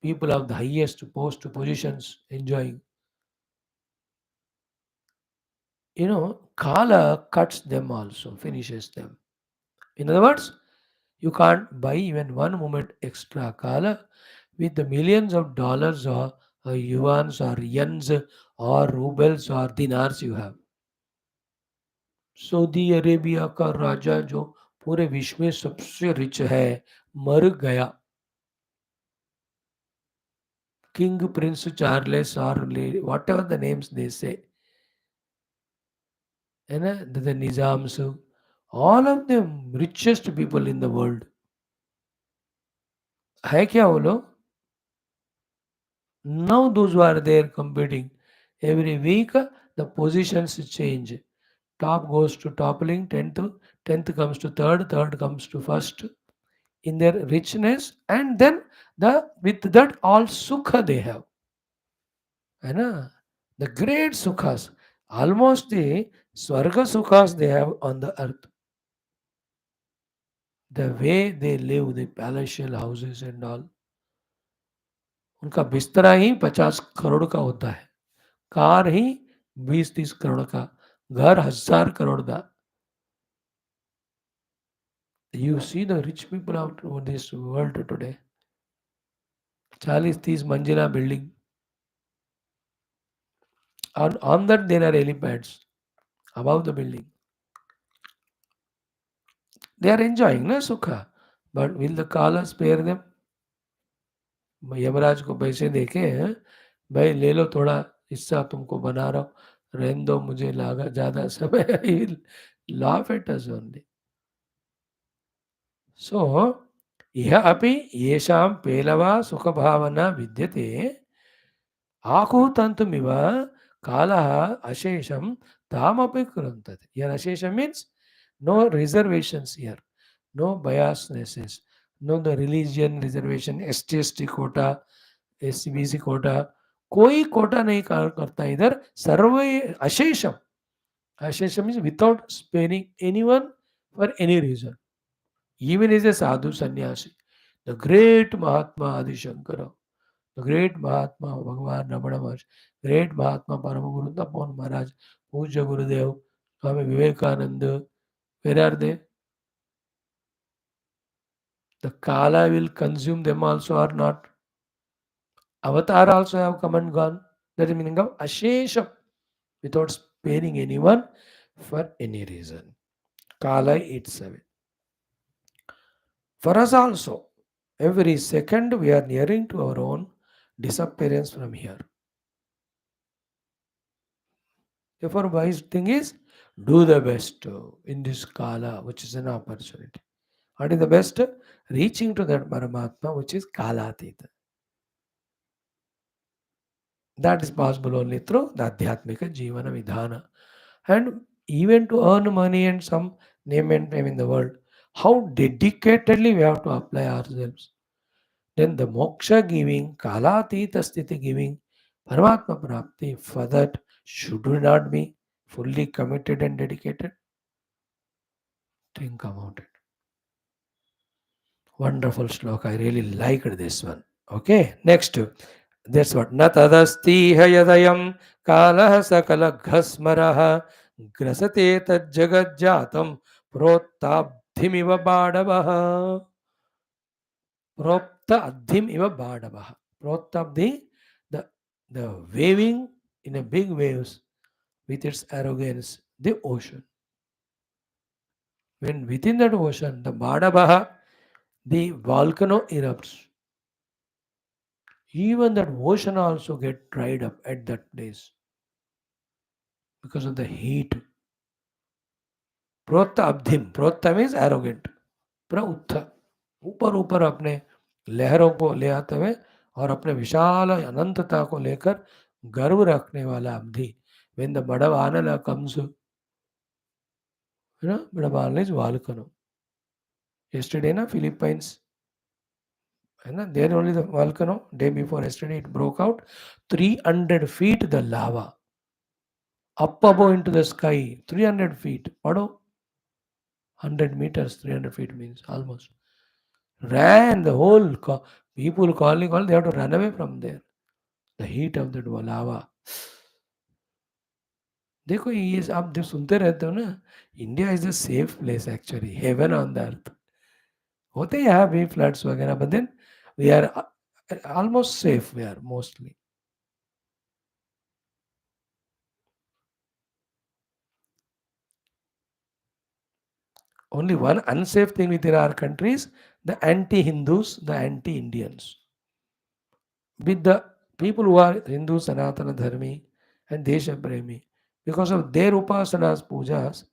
A: people of the highest post positions enjoying. Kala cuts them also, finishes them. In other words, you can't buy even one moment extra Kala with the millions of dollars or yuans or yens or rubles or dinars you have. Saudi Arabia का राजा जो पूरे विश्व में सबसे rich है, मर गया. King Prince Charles और वॉट एवर द नेम्स दे से, है ना, the Nizams, all of them richest people in the world. है क्या वो लोग? Now those who are there competing, every week the positions change. top goes to toppling, tenth comes to third, third comes to first in their richness, and then with that all sukha they have. है ना? The great sukhas, almost the swarga sukhas they have on the earth. The way they live, the palatial houses and all, उनका बिस्तरा ही 50 करोड़ का होता है, car ही 20-30 करोड़ का, घर 1000 करोड़ का. You see the rich people out over this world today. 40-30 मंजिला building. On that there are helipads above the building. They are enjoying na sukha. But will the Kala spare them? Yamraj को पैसे देके हैं, भाई ले लो थोड़ा हिस्सा तुमको बना रहा हूँ, रहने दो मुझे लागा ज्यादा समय. Laugh at us only. So यह अपि येषां पेलवा सुखभावना विद्यते आकुतन्तुमिव कालः अशेषं तामपि कृन्तते. Here अशेषं means no reservations here, no biasnesses, no the religion reservation, ST quota, SCBC quota, कोई कोटा नहीं करता इधर. सर्व अशेषम, अशेषम means without sparing anyone for any reason. Even as a sadhu sannyasi, the great Mahatma Adi Shankara, the great Mahatma Bhagavan Ramana Maharshi, great Mahatma Paramaguru Tapon Maharaj, Puja Gurudev, Swami Vivekananda, where are they? The Kala will consume them also or not. Avatar also have come and gone. That is the meaning of Ashesham, without sparing anyone for any reason. Kala eats away. For us also, every second we are nearing to our own disappearance from here. Therefore, wise thing is do the best in this Kala, which is an opportunity. What is the best? Reaching to that Paramatma, which is Kalatita. That is possible only through the Adhyatmika Jivana Vidhana. And even to earn money and some name and fame in the world, how dedicatedly we have to apply ourselves. Then the moksha giving, Kalatita Sthiti giving, Paramatma Prapti, for that should we not be fully committed and dedicated? Think about it. Wonderful sloka. I really liked this one. Okay, next. That's what. Na tadasti hayadayam kalah sakala ghasmaraha grasate tad jagat jatam prottabdhimiva badavaha. Prottabdhimiva badavaha. Prottabdhi, the waving in a big waves with its arrogance, the ocean. When within that ocean, the badavaha, the volcano erupts. Even that ocean also get dried up at that place because of the heat. Protha abdhim. Protha means arrogant. Prautha. ऊपर ऊपर अपने लहरों को ले आते हुए और अपने विशाल अनंतता को लेकर गर्व रखने वाला अवधि. When the Badavanala comes, Badavanala is volcano. Yesterday, Philippines, there only the volcano, day before yesterday, it broke out. 300 feet the lava. Up above into the sky, 300 feet. Pado? 100 meters, 300 feet means almost. Ran the whole, people calling, all they have to run away from there. The heat of that lava. देखो ये आप जब सुनते रहते हो ना, India is a safe place actually, heaven on the earth. होते हैं यहाँ भी फ्लड्स वगैरह, but then we are almost safe, we are mostly. Only one unsafe thing within our country is the anti-Hindus, the anti-Indians. With the people who are Hindu, Sanatana Dharmi and Desha Premi, because of their upasanas, pujas,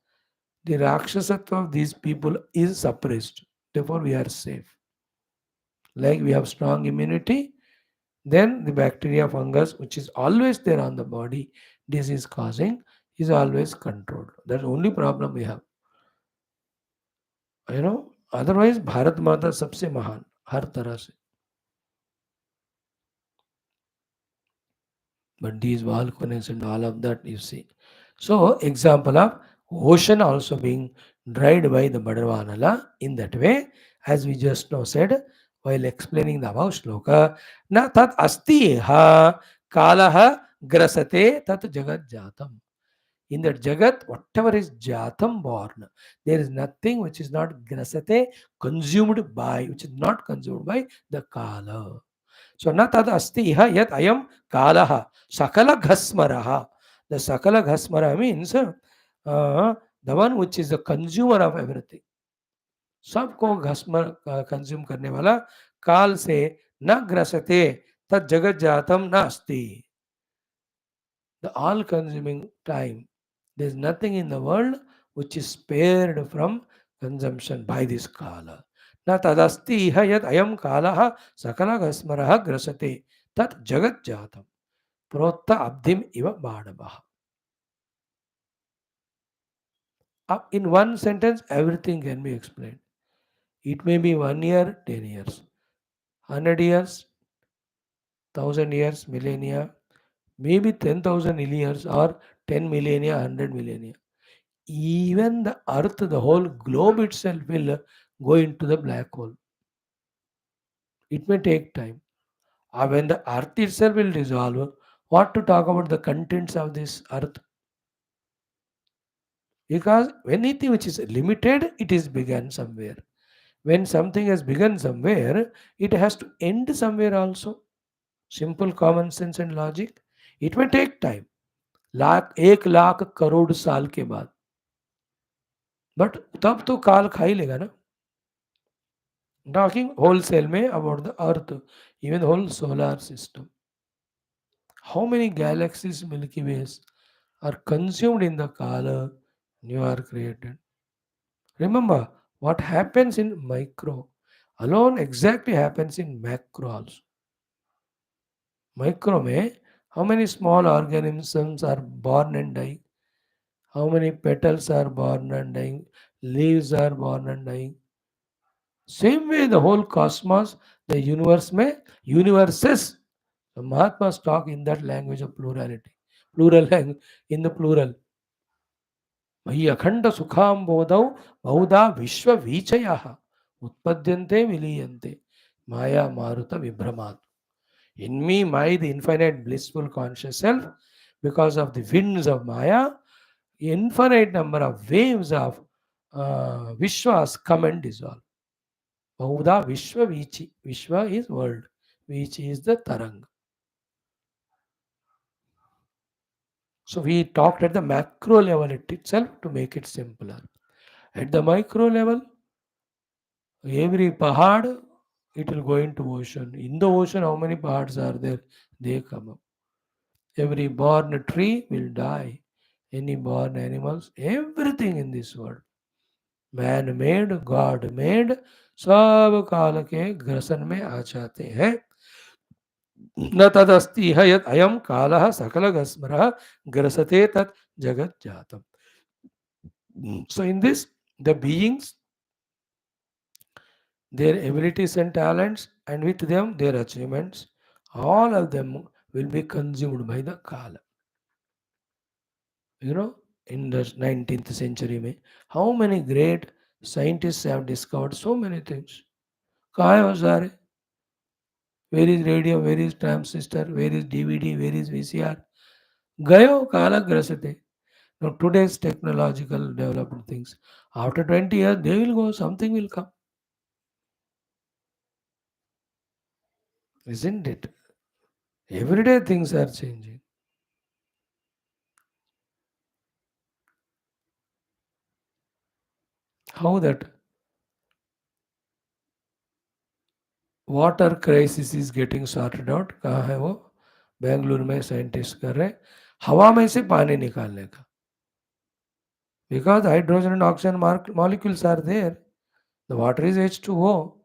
A: the Rakshasatva of these people is suppressed. Therefore, we are safe. Like we have strong immunity, then the bacteria, fungus, which is always there on the body, disease causing, is always controlled. That's the only problem we have. Otherwise Bharat माता सबसे महान हर तरह से. But these volcanoes and all of that you see. So example of ocean also being dried by the Bhadravana in that way, as we just now said while explaining the above shloka, na tat asti ha kalaha grasate tat jagat jatam. In that jagat, whatever is jatam born, there is nothing which is not grasate, consumed by, which is not consumed by the kala. So na tad asti iha yat ayam kalaha sakala ghasmaraha. The sakala ghasmara means the one which is the consumer of everything. सबको घस्म consume करने वाला काल से न ग्रसते तद जगत जातम न अस्ति. The all consuming time. There is nothing in the world which is spared from consumption by this kala. Na tadasti iha yad ayam kalaha sakala gasmaraha grasate tat jagat jatam protta abdim iva bhadavaha. In one sentence, everything can be explained. It may be 1 year, 10 years, 100 years, 1000 years, millennia, maybe 10,000 years or 10 millennia, 100 millennia. Even the earth, the whole globe itself will go into the black hole. It may take time. When the earth itself will dissolve, what to talk about the contents of this earth? Because anything which is limited, it is begun somewhere. When something has begun somewhere, it has to end somewhere also. Simple common sense and logic. It may take time. 1,00,000 crore साल के बाद, but तब तो काल खा ही लेगा ना. Talking wholesale में about the earth, even the whole solar system. How many galaxies, Milky Ways are consumed in the Kala you are created? Remember, what happens in micro alone exactly happens in macro also. Micro में how many small organisms are born and die? How many petals are born and dying? Leaves are born and dying. Same way the whole cosmos, the universe में universes. The Mahatmas talk in that language of plurality. Plural language, in the plural. मयि अखंड सुखाम बोधौ बहुधा विश्व वीचयः उत्पद्यन्ते विलीयन्ते माया मारुत विभ्रमात्. In me, the infinite blissful conscious self, because of the winds of Maya, infinite number of waves of Vishwas come and dissolve. Bahuda Vishwa Vichi. Vishwa is world. Vichi is the Tarang. So we talked at the macro level itself to make it simpler. At the micro level, every pahad, it will go into ocean. In the ocean, how many pahads are there? They come up. Every born tree will die. Any born animals, everything in this world. Man made, God made, सब काल के ग्रसन में आ जाते हैं. न तदस्ति यत् अयम कालः सकल गस्मरः ग्रसते तत् जगत जातम. So in this, the beings, their abilities and talents, and with them their achievements, all of them will be consumed by the Kala. In the 19th century, में, how many great scientists have discovered so many things. कहाँ है वो सारे? Where is radio? Where is transistor? Where is DVD? Where is VCR? गए हो काला ग्रसते. Now today's technological development things. After 20 years, they will go. Something will come, isn't it? Every day things are changing. How that water crisis is getting sorted out? कहाँ है वो? बेंगलुरु में scientist कर रहे हैं हवा में से पानी निकालने का. Because hydrogen and oxygen molecules are there. The water is H2O.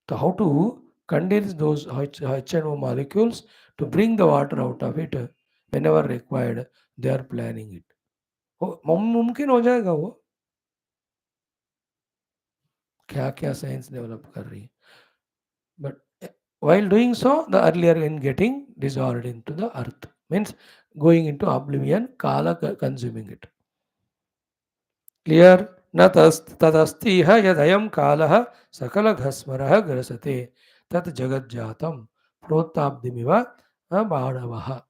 A: So how to condense those H&O molecules to bring the water out of it whenever required? They are planning it. मुमकिन हो जाएगा वो, क्या क्या science develop कर रही है, but while doing so, the earlier in getting dissolved into the earth means going into oblivion, kala consuming it. Clear? न तदस्ति यदयं कालः सकलघस्मरः ग्रसते तत् जगज्जातं प्रोत्ताब्धिमिव बाणवः.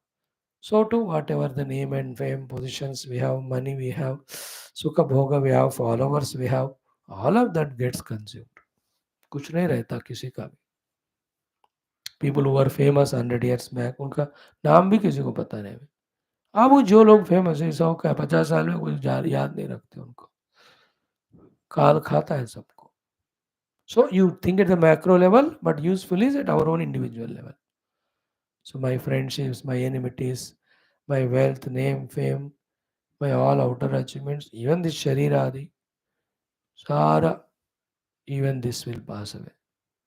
A: So too, whatever the name and fame, positions we have, money we have, sukha bhoga we have, followers we have, all of that gets consumed. कुछ नहीं रहता किसी का भी. People who are famous 100 years back, उनका नाम भी किसी को पता नहीं. अब वो जो लोग फेमस है 100 का 50 साल में कुछ याद नहीं रखते उनको. काल खाता है सबको. So you think at the macro level, but useful is at our own individual level. So my friendships, my enmities, my wealth, name, fame, my all outer achievements, even this sharira adi, sara, even this will pass away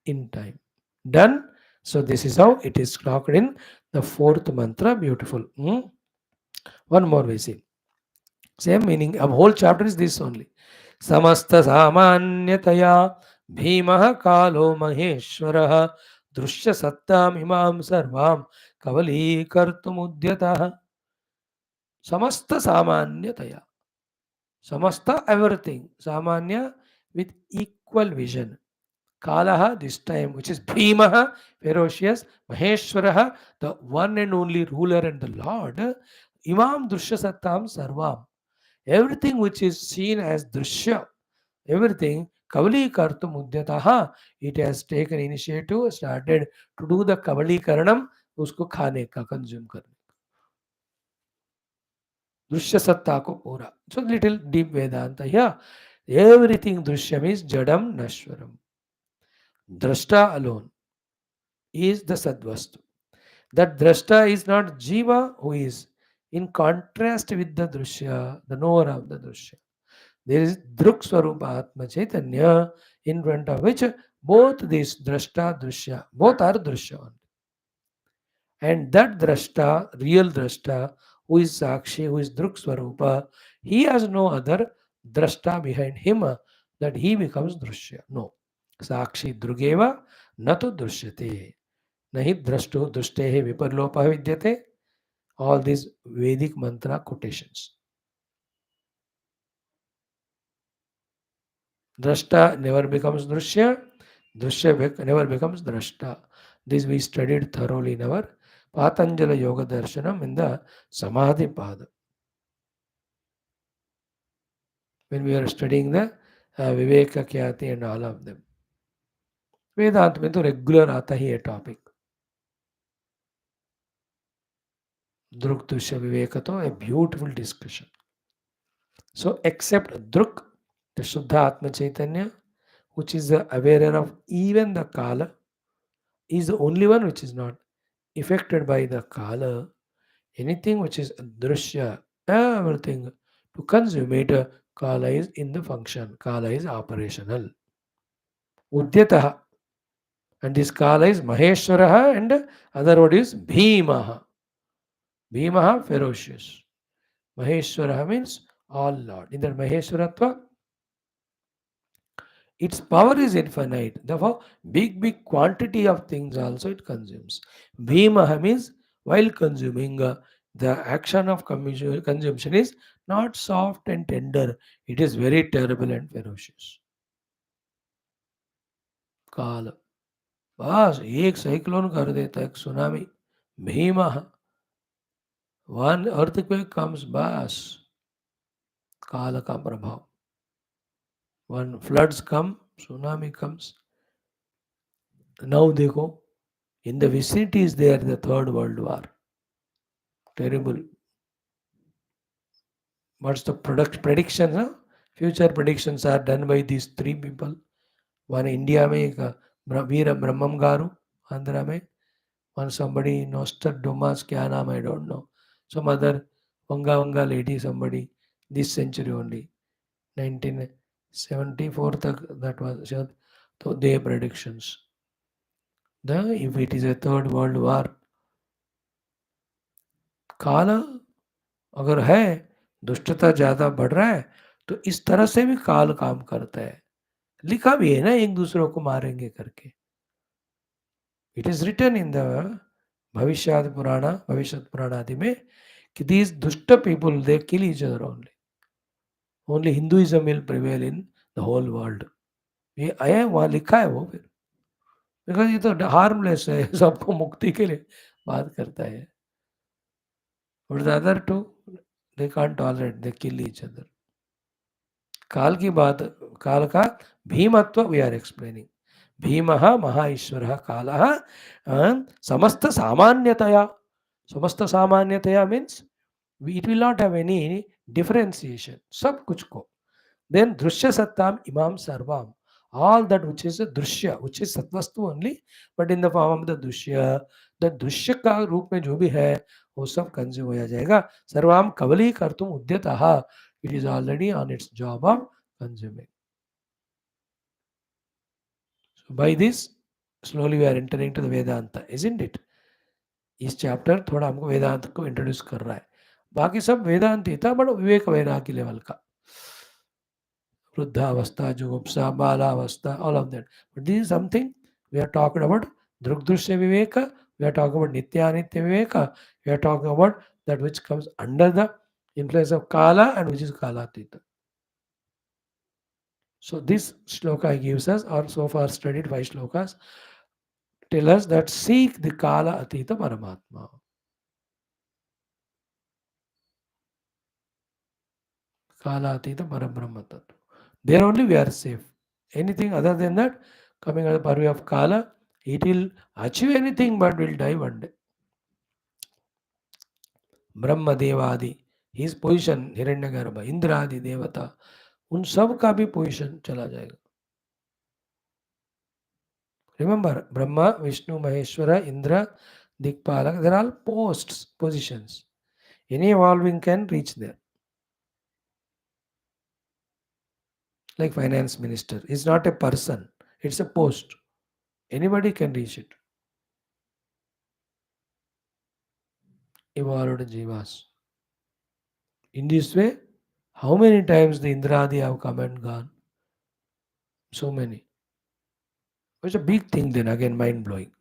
A: in time. Done. So this is how it is clocked in the fourth mantra. Beautiful. One more we see. Same meaning. A whole chapter is this only. Samasta samanyataya bhimah kalo maheshwarah drushya sattam imam sarvam kavali kartumudyatah. Samasta samanyataya. Samasta everything. Samanya with equal vision. Kalaha this time, which is Bhimaha, ferocious, Maheshwaraha, the one and only ruler and the Lord, Imam Drushya Sattam Sarvam. Everything which is seen as Drushya, everything, Kavali Kartu Mudyataha, it has taken initiative, started to do the Kavali Karanam, usko khane ka, consume karne. Drushya Satta ko pura. So little deep Vedanta here. Everything Drishyam is Jadam Nashwaram. Drashta alone is the Sadvastu. That Drashta is not Jiva who is in contrast with the Drushya, the knower of the Drushya. There is Druk Swarupa Atma Chaitanya in front of which both this Drashta, Drushya, both are Drushya only. And that Drashta, real Drashta, who is Sakshi, who is Druk Swarupa, he has no other Drashta behind him that he becomes Drushya. No. Sakshi Drugeva Natu Drishyate. Nahi drashto drushtehe viparlopa vidyate. All these Vedic mantra quotations. Drashta never becomes drushya. Drushya never becomes drashta. This we studied thoroughly in our Patanjala Yoga Darshanam in the Samadhi Pada. When we are studying the Viveka Kyati and all of them. वेदांत में तो regular आता ही है topic. Druk Dusha Vivekato, a beautiful discussion. So except Druk, the Shuddha Atma Chaitanya, which is aware of even the Kala, is the only one which is not affected by the Kala. Anything which is Drushya, everything to consume it, Kala is in the function, Kala is operational. Udyataha. And this Kala is Maheshwaraha and other word is Bhimaha. Bhimaha, ferocious. Maheshwaraha means all Lord. In that Maheshwaratva, its power is infinite. Therefore, big quantity of things also it consumes. Bhimaha means while consuming, the action of consumption is not soft and tender. It is very terrible and ferocious. काल बस एक cyclone कर देता है, एक tsunami. Bhima, one earthquake comes, बस काल का प्रभाव. When floods come, tsunami comes. Now देखो, in the vicinity is there the third world war. Terrible. What's the prediction? Huh? Future predictions are done by these three people. One India में एक वीर ब्रह्मम गारू, आंध्रा में. One somebody Nostradamus, क्या नाम I don't know. Some other Vanga lady, somebody this century only, 1974 तक that was. So their predictions. If it is a third world war, काल अगर है दुष्टता ज्यादा बढ़ रहा है तो इस तरह से भी काल काम करता है। लिखा भी है ना एक दूसरों को मारेंगे करके। It is written in the Bhavishya Purana आदि में कि दीज दुष्ट people they kill each other only. Only Hinduism will prevail in the whole world. ये आया वहां लिखा है वो फिर, बिकॉज ये तो हार्मलेस है, सबको मुक्ति के लिए बात करता है। But the other two they can't tolerate, they kill each other. काल की बात, काल का भीमत्व वी आर एक्सप्लेनिंग। भीमः महा ईश्वरः कालः समस्त सामान्यतया, समस्त सामान्यतया means it will not have any differentiation, सब कुछ को। Then drishya sattam imam sarvam, all that which is a drishya, which is satvastu only, but in the form of the drishya, the drishya का रूप में जो भी है वो सब कंज्यूम हो जाएगा। सर्वाम कवली कर्तुम उद्यतः, it is already on its job of consuming. So by this slowly we are entering to the Vedanta, isn't it? इस चैप्टर थोड़ा हमको वेदांत को इंट्रोड्यूस कर रहा है। बाकी सब वेदांत ही था, बट विवेक वैराग्य लेवल का। वृद्धावस्था, जुगुप्सा, बालावस्था, all of that. But this is something we are talking about Drugdrushya Viveka, we are talking about Nityanitya Viveka, we are talking about that which comes under the influence of Kala and which is Kalatita. So this shloka gives us, or so far studied 5 shlokas, tell us that seek the Kala Atita Paramatma. Kala Atita Parabrahma Tattva. There only we are safe. Anything other than that, coming under the purview of Kala, it will achieve anything but will die one day. Brahma देवादि, his position, Hiranyagarbha, Indra आदि देवता, उन सब का भी position चला जाएगा। Remember, Brahma, Vishnu, Maheshwar, Indra, Dikpalak, there are posts, positions. Any evolving can reach there. Like finance minister, it's not a person, it's a post. Anybody can reach it. Evolved jivas. In this way, how many times the Indradi have come and gone? So many. It's a big thing then, again mind blowing.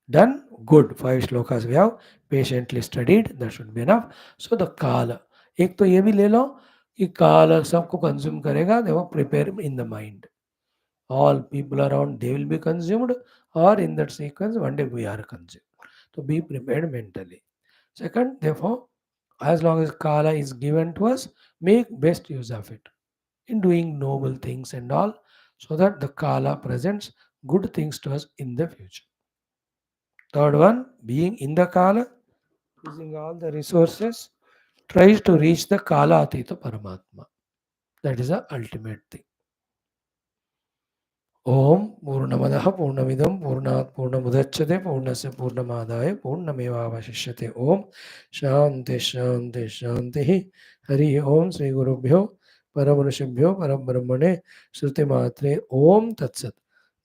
A: Done? Good. 5 shlokas we have patiently studied. That should be enough. So the kala. एक तो ये भी ले लो कि काल सबको consume करेगा, they will prepare in the mind. All people around, they will be consumed, or in that sequence, one day we are consumed. So be prepared mentally. Second, therefore, as long as kala is given to us, make best use of it in doing noble things and all, so that the kala presents good things to us in the future. Third one, being in the kala, using all the resources, tries to reach the kala atita paramatma. That is the ultimate thing. Om Purnamadaha Purnamidam Purnat Purnamudachyate Purnasya Purnamadaya Purnamevavashishyate. Om Shanti Shanti Shanti. Hari Om Sri Gurubhyo Parabrahmashibhyo Parabrahmane Shruti Matre Om Tatsat.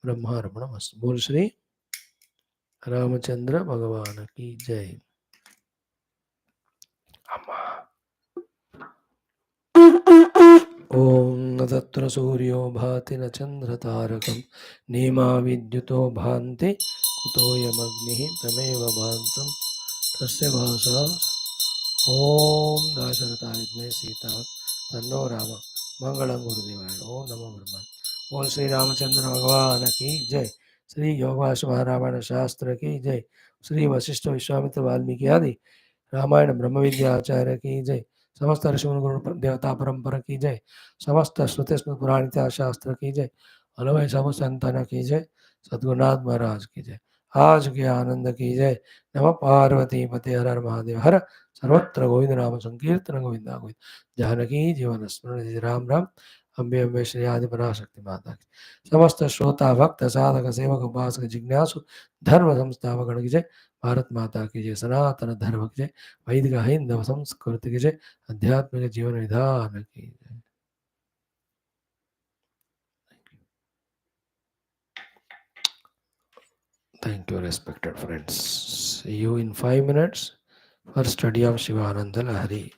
A: ब्रह्मार्पणमस्तु। बोल श्री रामचंद्र भगवान की जय। ॐ न तत्र सूर्यो भाति न चन्द्रतारकं नेमा विद्युतो भान्ति कुतोऽयमग्निः तमेव भान्तं तस्य भाषा। ॐ दाशरथाय विद्महे सीता तन्नो राम मंगलं गुरुदेवाय। ओम नमो ब्रह्मा। बोल श्री रामचंद्र भगवान की जय। श्री योगवाश महारामायण शास्त्र की जय। श्री वशिष्ठ विश्वामित्र वाल्मीकि आदि रामायण ब्रह्म विद्या आचार्य की जय। समस्त ऋषि गुरु देवता परंपरा की जय। समस्त श्रुति स्मृति पुराण इतिहास शास्त्र की जय। अलवय सब संतान की जय। सद्गुरुनाथ महाराज की जय। आज के आनंद की जय। नमः पार्वती पते हर हर महादेव हर। सर्वत्र गोविंद नाम संकीर्तन गोविंदा गोविंद। जानकी जीवन स्मरण जय राम राम। अम्बे अम्बे श्री आदि पराशक्ति माता की। समस्त श्रोता भक्त साधक सेवक उपासक जिज्ञासु धर्म संस्थापक गण की जय। भारत माता की जय। सनातन धर्म की जय। वैदिक हिंदव संस्कृति की जय। आध्यात्मिक जीवन विधान की जय। Thank you, respected friends. See you in 5 minutes for study of Shivananda Lahari.